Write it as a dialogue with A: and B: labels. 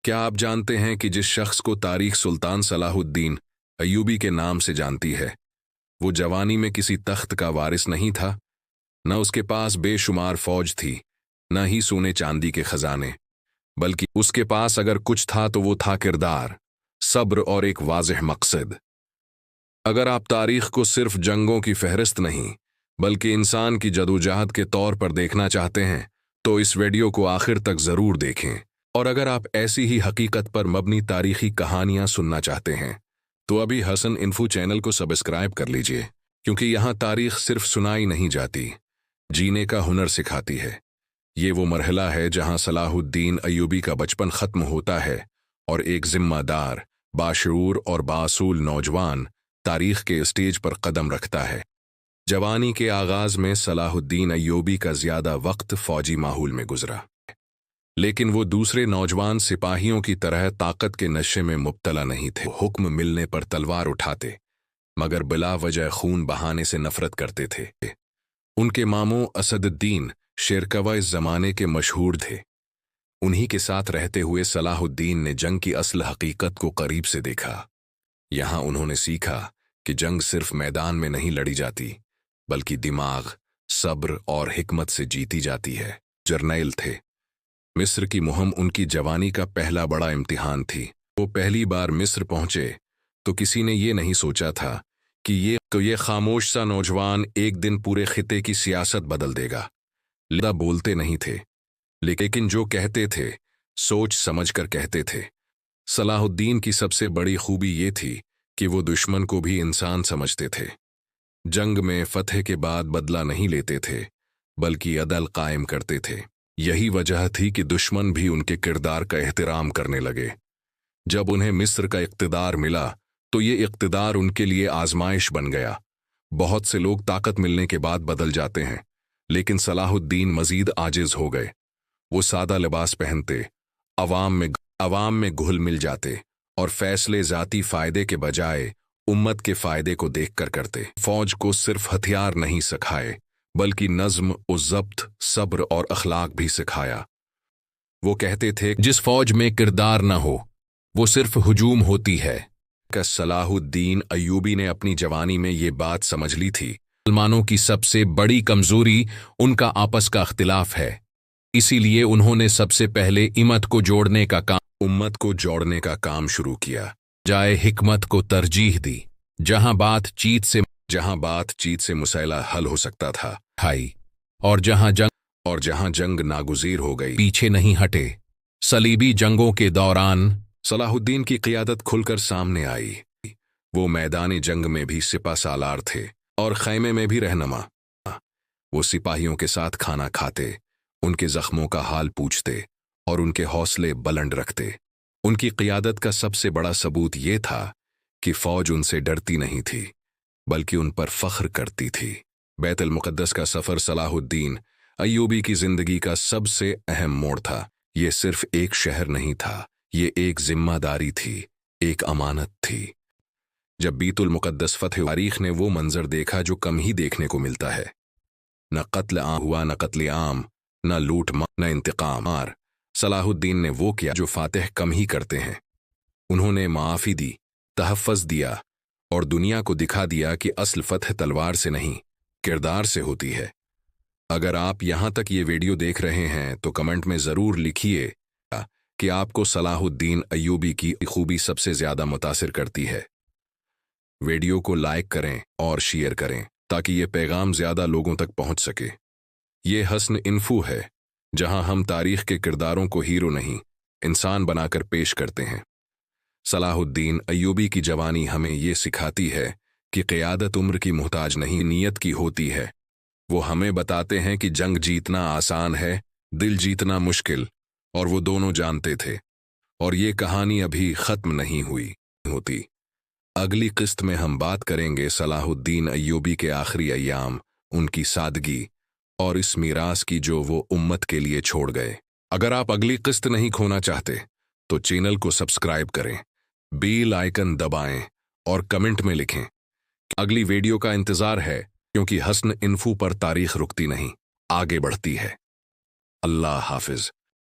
A: क्या आप जानते हैं कि जिस शख्स को तारीख सुल्तान सलाहुद्दीन अय्यूबी के नाम से जानती है, वो जवानी में किसी तख्त का वारिस नहीं था। न उसके पास बेशुमार फौज थी, न ही सोने चांदी के खजाने, बल्कि उसके पास अगर कुछ था तो वो था किरदार, सब्र और एक वाज़ेह मकसद। अगर आप तारीख को सिर्फ जंगों की फहरिस्त नहीं बल्कि इंसान की जदोजहद के तौर पर देखना चाहते हैं तो इस वीडियो को आखिर तक ज़रूर देखें। और अगर आप ऐसी ही हकीकत पर मबनी तारीखी कहानियां सुनना चाहते हैं तो अभी हसन इन्फो चैनल को सब्सक्राइब कर लीजिए, क्योंकि यहाँ तारीख सिर्फ सुनाई नहीं जाती, जीने का हुनर सिखाती है। ये वो मरहला है जहाँ सलाहुद्दीन अय्यूबी का बचपन ख़त्म होता है और एक ज़िम्मेदार, बाशऊर और बासूल नौजवान तारीख के स्टेज पर कदम रखता है। जवानी के आगाज़ में सलाहुद्दीन अय्यूबी का ज़्यादा वक्त फ़ौजी माहौल में गुजरा, लेकिन वो दूसरे नौजवान सिपाहियों की तरह ताकत के नशे में मुब्तला नहीं थे। हुक्म मिलने पर तलवार उठाते, मगर बिला वजह खून बहाने से नफरत करते थे। उनके मामू असदुद्दीन शेरकवा इस ज़माने के मशहूर थे। उन्हीं के साथ रहते हुए सलाहुद्दीन ने जंग की असल हकीकत को करीब से देखा। यहाँ उन्होंने सीखा कि जंग सिर्फ मैदान में नहीं लड़ी जाती, बल्कि दिमाग, सब्र और हिकमत से जीती जाती है। जर्नैल थे। मिस्र की मुहिम उनकी जवानी का पहला बड़ा इम्तिहान थी। वो पहली बार मिस्र पहुंचे तो किसी ने ये नहीं सोचा था कि ये खामोश सा नौजवान एक दिन पूरे खिते की सियासत बदल देगा। लिदा बोलते नहीं थे, लेकिन जो कहते थे सोच समझ कर कहते थे। सलाहुद्दीन की सबसे बड़ी खूबी ये थी कि वो दुश्मन को भी इंसान समझते थे। जंग में फतह के बाद बदला नहीं लेते थे, बल्कि अदल कायम करते थे। यही वजह थी कि दुश्मन भी उनके किरदार का एहतराम करने लगे। जब उन्हें मिस्र का इक़्तिदार मिला तो ये इक़्तिदार उनके लिए आजमाइश बन गया। बहुत से लोग ताकत मिलने के बाद बदल जाते हैं, लेकिन सलाहुद्दीन मजीद आजिज हो गए। वो सादा लिबास पहनते, अवाम में घुल मिल जाते और फैसले ज़ाती फ़ायदे के बजाय उम्मत के फ़ायदे को देखकर करते। फौज को सिर्फ हथियार नहीं सिखाए, बल्कि नज़्म, ज़ब्त, सब्र और अखलाक भी सिखाया। वो कहते थे, जिस फौज में किरदार न हो वो सिर्फ हुजूम होती है। सलाहुद्दीन अय्यूबी ने अपनी जवानी में ये बात समझ ली थी। मुसलमानों की सबसे बड़ी कमजोरी उनका आपस का अख्तिलाफ है। इसीलिए उन्होंने सबसे पहले उम्मत को जोड़ने का काम शुरू किया, जाए हिकमत को तरजीह दी। जहां बातचीत से मसला हल हो सकता था, और जहां जंग नागुज़ीर हो गई, पीछे नहीं हटे। सलीबी जंगों के दौरान सलाहुद्दीन की क़ियादत खुलकर सामने आई। वो मैदानी जंग में भी सिपा सालार थे और खैमे में भी रहनुमा। वो सिपाहियों के साथ खाना खाते, उनके जख्मों का हाल पूछते और उनके हौसले बुलंद रखते। उनकी क़ियादत का सबसे बड़ा सबूत ये था कि फ़ौज उनसे डरती नहीं थी, बल्कि उन पर फ़ख्र करती थी। बैतुल मुक़द्दस का सफ़र सलाहुद्दीन अय्यूबी की ज़िंदगी का सबसे अहम मोड़ था। ये सिर्फ एक शहर नहीं था, ये एक ज़िम्मेदारी थी, एक अमानत थी। जब बैतुल मुक़द्दस फ़तह तारीख़ ने वो मंज़र देखा जो कम ही देखने को मिलता है, न कत्ल आम हुआ, न कत्ल आम, न लूट, न इंतकाम मार, सलाहुद्दीन ने वो किया जो फ़ातिह कम ही करते हैं। उन्होंने माफ़ी दी, तहफ़्फ़ुज़ दिया और दुनिया को दिखा दिया कि असल फ़तह तलवार से नहीं, किरदार से होती है। अगर आप यहाँ तक ये वीडियो देख रहे हैं तो कमेंट में ज़रूर लिखिए कि आपको सलाहुद्दीन अय्यूबी की खूबी सबसे ज़्यादा मुतासिर करती है। वीडियो को लाइक करें और शेयर करें ताकि ये पैगाम ज़्यादा लोगों तक पहुँच सके। ये हसन इन्फो है, जहाँ हम तारीख़ के किरदारों को हीरो नहीं, इंसान बनाकर पेश करते हैं। सलाहुद्दीन अय्यूबी की जवानी हमें ये सिखाती है कि क़ियादत उम्र की मोहताज नहीं, नीयत की होती है। वो हमें बताते हैं कि जंग जीतना आसान है, दिल जीतना मुश्किल, और वो दोनों जानते थे। और ये कहानी अभी ख़त्म नहीं हुई होती। अगली किस्त में हम बात करेंगे सलाहुद्दीन अय्यूबी के आखिरी अय्याम, उनकी सादगी और इस मीरास की जो वो उम्मत के लिए छोड़ गए। अगर आप अगली किस्त नहीं खोना चाहते तो चैनल को सब्सक्राइब करें, बेल आइकन दबाएं और कमेंट में लिखें। अगली वीडियो का इंतज़ार है, क्योंकि हसन इन्फो पर तारीख़ रुकती नहीं, आगे बढ़ती है। अल्लाह हाफिज़।